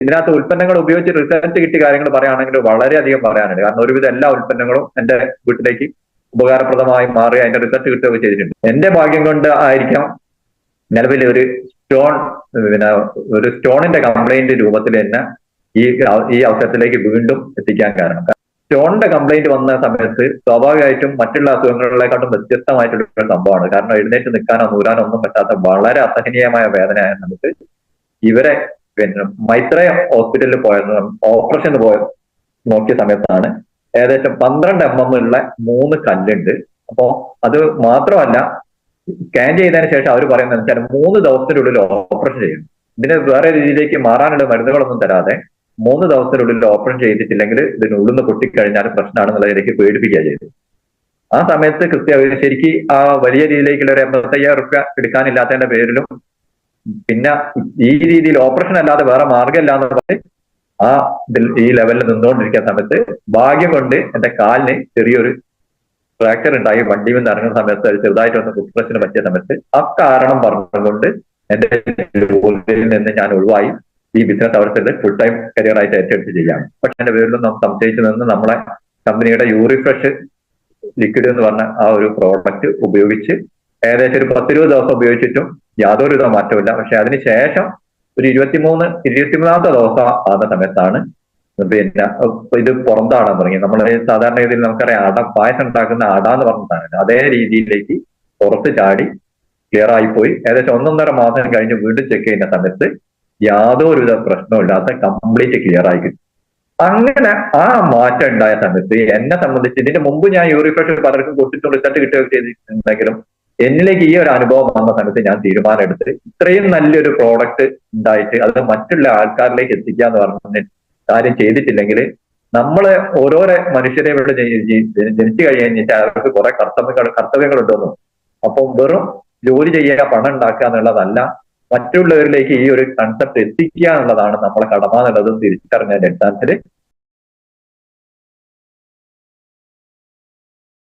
ഇതിനകത്ത് ഉൽപ്പന്നങ്ങൾ ഉപയോഗിച്ച് റിസൾട്ട് കിട്ടിയ കാര്യങ്ങൾ പറയുകയാണെങ്കിൽ വളരെയധികം പറയാനുണ്ട്. കാരണം ഒരുവിധ എല്ലാ ഉൽപ്പന്നങ്ങളും എന്റെ വീട്ടിലേക്ക് ഉപകാരപ്രദമായി മാറി അതിന്റെ റിസൾട്ട് കിട്ടുകയൊക്കെ ചെയ്തിട്ടുണ്ട്. എന്റെ ഭാഗ്യം കൊണ്ട് ആയിരിക്കാം നിലവിൽ ഒരു സ്റ്റോൺ, പിന്നെ ഒരു സ്റ്റോണിന്റെ കംപ്ലൈന്റ് രൂപത്തിൽ തന്നെ ഈ അവസരത്തിലേക്ക് വീണ്ടും എത്തിക്കാൻ കാരണം. സ്റ്റോണിന്റെ കംപ്ലൈന്റ് വന്ന സമയത്ത് സ്വാഭാവികമായിട്ടും മറ്റുള്ള അസുഖങ്ങളെക്കാട്ടും വ്യത്യസ്തമായിട്ടുള്ള ഒരു സംഭവമാണ്. കാരണം എഴുന്നേറ്റ് നിൽക്കാനോ നൂരാനോ ഒന്നും പറ്റാത്ത വളരെ അസഹനീയമായ വേദനയായ നമുക്ക് ഇവരെ പിന്നെ മൈത്രേയ ഹോസ്പിറ്റലിൽ ഓപ്പറേഷന് നോക്കിയ സമയത്താണ് ഏകദേശം 12 mm ഉള്ള 3 കല്ലുണ്ട്. അപ്പോ അത് മാത്രമല്ല, സ്കാൻ ചെയ്തതിനു ശേഷം അവർ പറയുന്നത് വെച്ചാൽ 3 ദിവസത്തിനുള്ളിൽ ഓപ്പറേഷൻ ചെയ്യും. ഇതിന് വേറെ രീതിയിലേക്ക് മാറാനുള്ള മരുന്നുകളൊന്നും തരാതെ 3 ദിവസത്തിനുള്ളിൽ ഓപ്പറേഷൻ ചെയ്തിട്ടില്ലെങ്കിൽ ഇതിന് ഉള്ളിന്ന് പൊട്ടിക്കഴിഞ്ഞാൽ പ്രശ്നമാണെന്നുള്ളതിലേക്ക് പേടിപ്പിക്കുക ചെയ്തു. ആ സമയത്ത് ശരിക്ക് ആ വലിയ രീതിയിലേക്കുള്ള ഒരു 85,000 റുപ്യ എടുക്കാനില്ലാത്തതിന്റെ പേരിലും പിന്നെ ഈ രീതിയിൽ ഓപ്പറേഷൻ അല്ലാതെ വേറെ മാർഗമില്ല എന്ന് പറഞ്ഞ് ഈ ലെവലിൽ നിന്നുകൊണ്ടിരിക്കുന്ന സമയത്ത് ഭാഗ്യം കൊണ്ട് എന്റെ കാലിന് ചെറിയൊരു ഫ്രാക്ചർ ഉണ്ടായി. വണ്ടിയിൽ നിന്ന് ഇറങ്ങുന്ന സമയത്ത് ചെറുതായിട്ടൊന്ന് ഫുട്പ്രസിന് പറ്റിയ സമയത്ത് കാരണം പറഞ്ഞുകൊണ്ട് എന്റെ ജോലിയിൽ നിന്ന് ഞാൻ ഒഴിവായി ഈ ബിസിനസ് അവസരത്തിൽ ഫുൾ ടൈം കരിയർ ആയിട്ട് ഏറ്റെടുത്ത് ചെയ്യാണ്. പക്ഷെ എന്റെ പേരിലും നാം സംശയിച്ചു നിന്ന് നമ്മളെ കമ്പനിയുടെ യൂറിഫ്രഷ് ലിക്വിഡ് എന്ന് പറഞ്ഞ ആ ഒരു പ്രോഡക്റ്റ് ഉപയോഗിച്ച് ഏകദേശം ഒരു 10-20 ദിവസം ഉപയോഗിച്ചിട്ടും യാതൊരുവിധ മാറ്റമില്ല. പക്ഷെ അതിനുശേഷം ഒരു 23-24 ദിവസം ആകുന്ന സമയത്താണ് പിന്നെ ഇത് പുറന്താടാൻ തുടങ്ങി. നമ്മൾ സാധാരണ രീതിയിൽ നമുക്കറിയാം പായസം ഉണ്ടാക്കുന്ന എന്ന് പറഞ്ഞതാണ് അതേ രീതിയിലേക്ക് പുറത്ത് ചാടി ക്ലിയർ ആയിപ്പോയി. ഏകദേശം 1.5 മാസം കഴിഞ്ഞ് വീണ്ടും ചെക്ക് ചെയ്യുന്ന സമയത്ത് യാതൊരുവിധ പ്രശ്നമില്ലാത്ത കംപ്ലീറ്റ് ക്ലിയർ ആയി കിട്ടും. അങ്ങനെ ആ മാറ്റം ഉണ്ടായ സമയത്ത് എന്നെ സംബന്ധിച്ച് ഇതിന് മുമ്പ് ഞാൻ യൂറിഫ്രഷ് പലർക്കും കൊടുത്തിട്ടും റിസൾട്ട് കിട്ടുകയൊക്കെ ചെയ്തിട്ടുണ്ടെങ്കിലും എന്നിലേക്ക് ഈ ഒരു അനുഭവം വന്ന സമയത്ത് ഞാൻ തീരുമാനം എടുത്ത് ഇത്രയും നല്ലൊരു പ്രോഡക്റ്റ് ഉണ്ടായിട്ട് അത് മറ്റുള്ള ആൾക്കാരിലേക്ക് എത്തിക്കുക എന്ന് പറഞ്ഞ കാര്യം ചെയ്തിട്ടില്ലെങ്കിൽ നമ്മള് ഓരോരോ മനുഷ്യരെ ഇവിടെ ജനിച്ചു കഴിഞ്ഞിട്ട് അവർക്ക് കുറെ കർത്തവ്യങ്ങളുണ്ടെന്നും അപ്പം വെറും ജോലി ചെയ്യുക പണം ഉണ്ടാക്കുക എന്നുള്ളതല്ല, മറ്റുള്ളവരിലേക്ക് ഈ ഒരു കൺസെപ്റ്റ് എത്തിക്കുക എന്നുള്ളതാണ് നമ്മളെ കടമ എന്നുള്ളത് തിരിച്ചറിഞ്ഞതിന്റെ അടിസ്ഥാനത്തിൽ